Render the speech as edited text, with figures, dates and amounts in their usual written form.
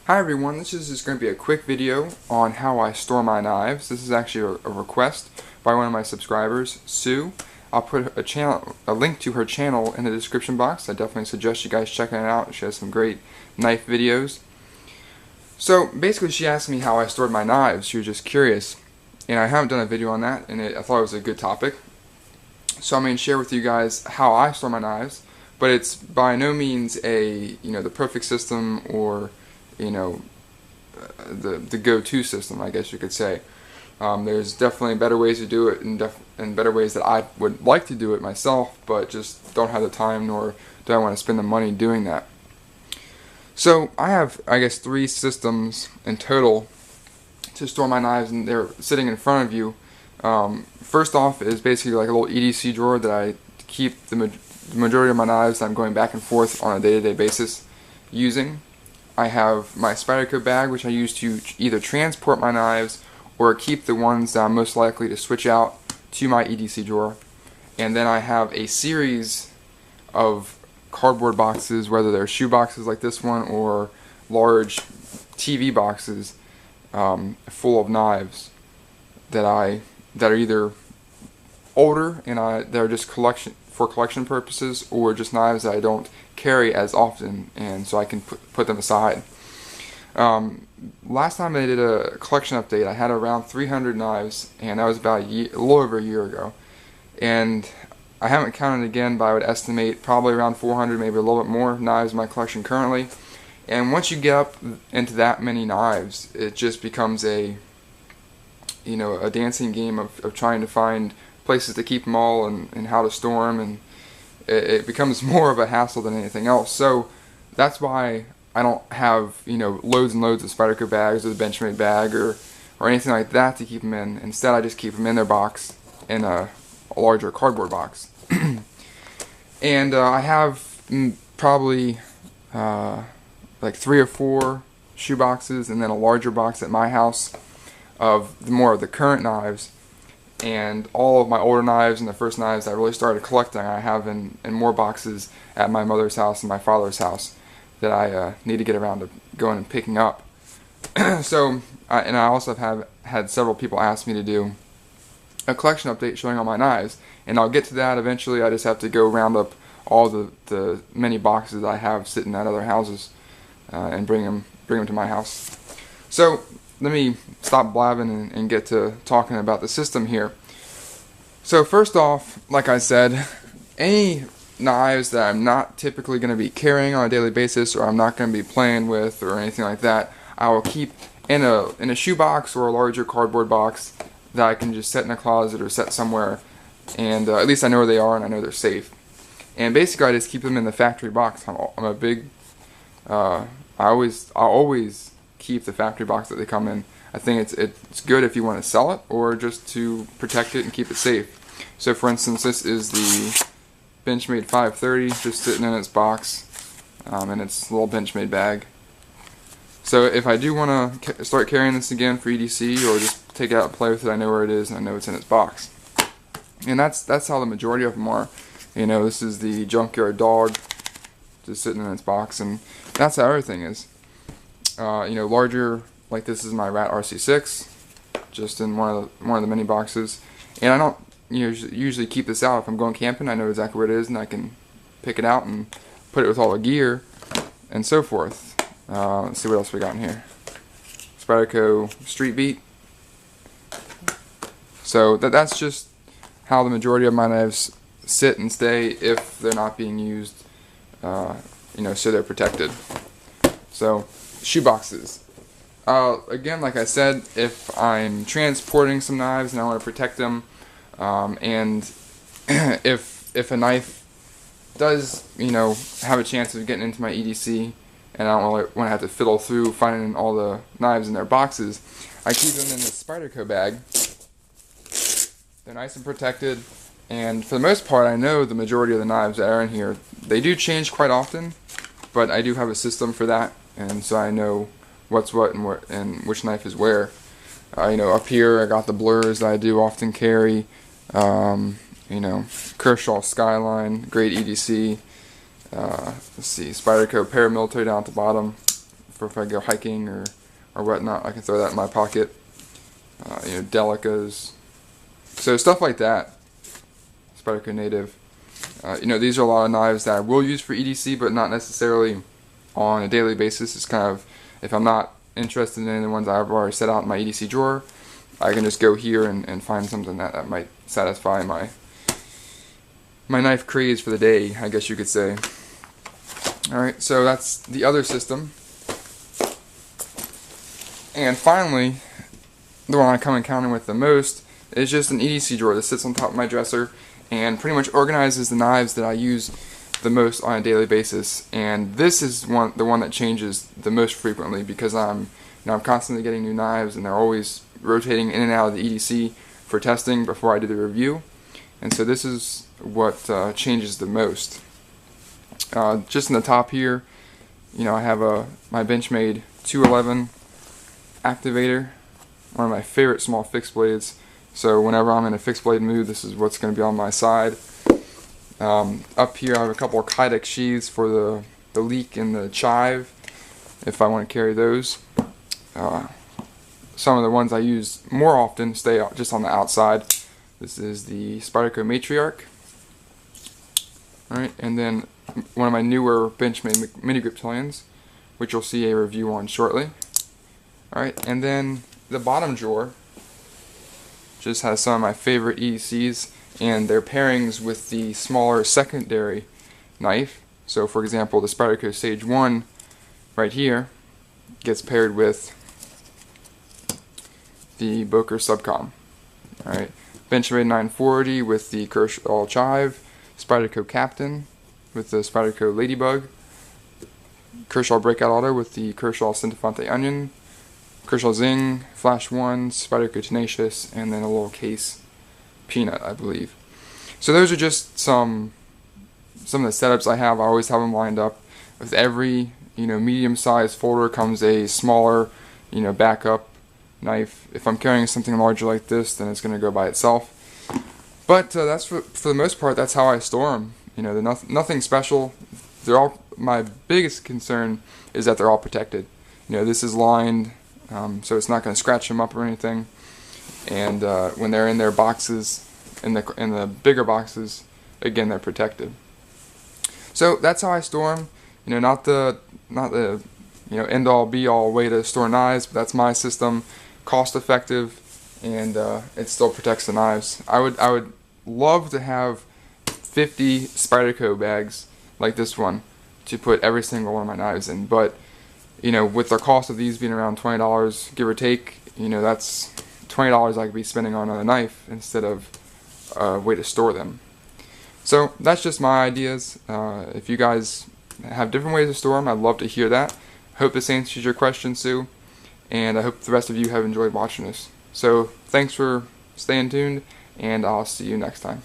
Hi everyone, this is just going to be a quick video on how I store my knives. This is actually a request by one of my subscribers, Sue. I'll put a link to her channel in the description box. I definitely suggest you guys checking it out. She has some great knife videos. So basically she asked me how I stored my knives. She was just curious. And I haven't done a video on that, and I thought it was a good topic. So I'm going to share with you guys how I store my knives. But it's by no means the perfect system or the go-to system, I guess you could say. There's definitely better ways to do it, and better ways that I would like to do it myself, but just don't have the time, nor do I want to spend the money doing that. So I have, I guess, 3 systems in total to store my knives, and they're sitting in front of you. First off is basically like a little EDC drawer that I keep the majority of my knives that I'm going back and forth on a day-to-day basis using. I have my Spsilvgo bag, which I use to either transport my knives or keep the ones that I'm most likely to switch out to my EDC drawer. And then I have a series of cardboard boxes, whether they're shoe boxes like this one or large TV boxes full of knives that are either older and that are just for collection purposes, or just knives that I don't carry as often, and so I can put them aside. Last time I did a collection update, I had around 300 knives, and that was about a little over a year ago. And I haven't counted again, but I would estimate probably around 400, maybe a little bit more knives in my collection currently. And once you get up into that many knives, it just becomes a dancing game of trying to find places to keep them all and how to store them, and it becomes more of a hassle than anything else. So that's why I don't have loads and loads of Spsilvgo bags or the Benchmade bag or anything like that to keep them in. Instead, I just keep them in their box in a larger cardboard box. And I have probably like 3 or 4 shoe boxes, and then a larger box at my house of more of the current knives. And all of my older knives and the first knives I really started collecting, I have in more boxes at my mother's house and my father's house that I need to get around to going and picking up. So, and I also have had several people ask me to do a collection update showing all my knives, and I'll get to that eventually. I just have to go round up all the many boxes I have sitting at other houses and bring them to my house. So let me stop blabbing and get to talking about the system here. So first off, like I said, any knives that I'm not typically going to be carrying on a daily basis, or I'm not going to be playing with or anything like that, I will keep in a shoe box or a larger cardboard box that I can just set in a closet or set somewhere, and at least I know where they are and I know they're safe. And basically I just keep them in the factory box. I'm a big I always keep the factory box that they come in. I think it's good if you want to sell it or just to protect it and keep it safe. So for instance, this is the Benchmade 530 just sitting in its box in its little Benchmade bag. So if I do want to start carrying this again for EDC or just take it out and play with it, I know where it is and I know it's in its box. And that's how the majority of them are. This is the Junkyard Dog just sitting in its box, and that's how everything is. Larger, like this is my Rat RC6, just in one of the many boxes. And I don't usually keep this out. If I'm going camping, I know exactly where it is, and I can pick it out and put it with all the gear and so forth. Let's see what else we got in here. Spsilvgo Street Beat. So that's just how the majority of my knives sit and stay if they're not being used, so they're protected. So shoe boxes. Again, like I said, if I'm transporting some knives and I want to protect them, and if a knife does, have a chance of getting into my EDC, and I don't want to have to fiddle through finding all the knives in their boxes, I keep them in this Spsilvgo bag. They're nice and protected, and for the most part, I know the majority of the knives that are in here. They do change quite often, but I do have a system for that, and so I know what's what and which knife is where. Up here I got the blurs that I do often carry. Kershaw Skyline, great EDC. Let's see, Spyderco Paramilitary down at the bottom, for if I go hiking or whatnot. I can throw that in my pocket. Delicas. So stuff like that. Spyderco Native. These are a lot of knives that I will use for EDC, but not necessarily on a daily basis. It's kind of, if I'm not interested in any of the ones I've already set out in my EDC drawer, I can just go here and find something that might satisfy my knife craze for the day, I guess you could say. Alright, so that's the other system. And finally, the one I come encounter with the most is just an EDC drawer that sits on top of my dresser and pretty much organizes the knives that I use the most on a daily basis. And this is the one that changes the most frequently, because I'm constantly getting new knives and they're always rotating in and out of the EDC for testing before I do the review. And so this is what changes the most. Just in the top here, I have my Benchmade 211 activator, one of my favorite small fixed blades. So whenever I'm in a fixed blade mood, this is what's going to be on my side. Up here I have a couple of Kydex sheaths for the leak and the chive, if I want to carry those. Some of the ones I use more often stay just on the outside. This is the Spyderco Matriarch. Alright, and then one of my newer Benchmade mini grip plans, which you'll see a review on shortly. Alright, and then the bottom drawer just has some of my favorite EDCs and their pairings with the smaller secondary knife. So for example, the Spyderco Sage 1 right here gets paired with the Boker Subcom. Alright, Benchmade 940 with the Kershaw Chive, Spyderco Captain with the Spyderco Ladybug, Kershaw Breakout Auto with the Kershaw Centifante Onion, Kershaw Zing, Flash 1, Spyderco Tenacious, and then a little case Peanut, I believe. So those are just some of the setups I have. I always have them lined up. With every medium-sized folder comes a smaller backup knife. If I'm carrying something larger like this, then it's going to go by itself. But that's for the most part, that's how I store them. They're nothing special. They're all, my biggest concern is that they're all protected. This is lined, so it's not going to scratch them up or anything. And when they're in their boxes, in the bigger boxes, again, they're protected. So that's how I store them. Not the end all be all way to store knives, but that's my system. Cost effective, and it still protects the knives. I would love to have 50 Spyderco bags like this one to put every single one of my knives in, but with the cost of these being around $20, give or take, that's $20 I could be spending on a knife instead of a way to store them. So that's just my ideas. If you guys have different ways to store them, I'd love to hear that. Hope this answers your question, Sue, and I hope the rest of you have enjoyed watching this. So thanks for staying tuned, and I'll see you next time.